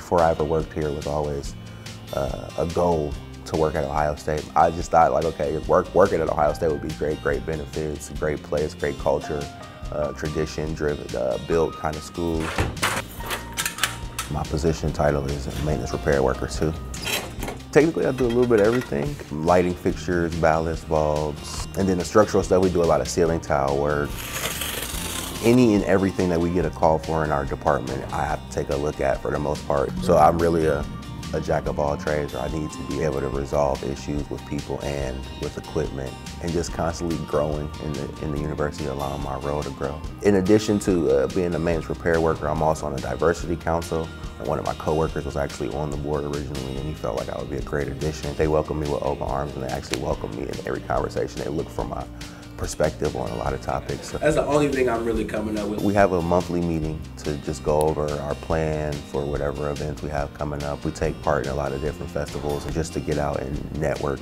before I ever worked here was always a goal to work at Ohio State. I just thought like, okay, working at Ohio State would be great benefits, great place, great culture, tradition-driven, built kind of school. My position title is maintenance repair worker too. Technically, I do a little bit of everything. Lighting fixtures, ballast bulbs, and then the structural stuff, we do a lot of ceiling tile work. Any and everything that we get a call for in our department, I have to take a look at for the most part. So I'm really a jack of all trades, or I need to be able to resolve issues with people and with equipment, and just constantly growing in the university, allowing my role to grow. In addition to being a maintenance repair worker, I'm also on the diversity council. One of my coworkers was actually on the board originally, and he felt like I would be a great addition. They welcomed me with open arms, and they actually welcomed me in every conversation. They look for my perspective on a lot of topics. That's the only thing I'm really coming up with. We have a monthly meeting to just go over our plan for whatever events we have coming up. We take part in a lot of different festivals, and just to get out and network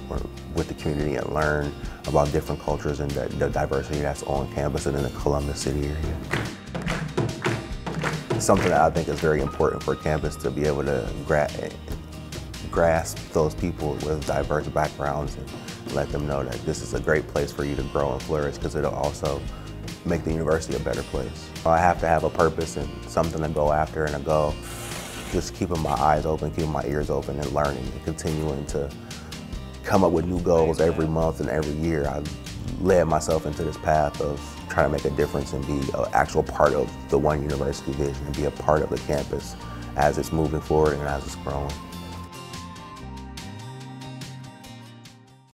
with the community and learn about different cultures and the diversity that's on campus and in the Columbus City area. Something that I think is very important for campus to be able to grasp those people with diverse backgrounds and let them know that this is a great place for you to grow and flourish, because it'll also make the university a better place. I have to have a purpose and something to go after and a goal. Just keeping my eyes open, keeping my ears open, and learning and continuing to come up with new goals every month and every year. I've led myself into this path of trying to make a difference and be an actual part of the One University vision and be a part of the campus as it's moving forward and as it's growing.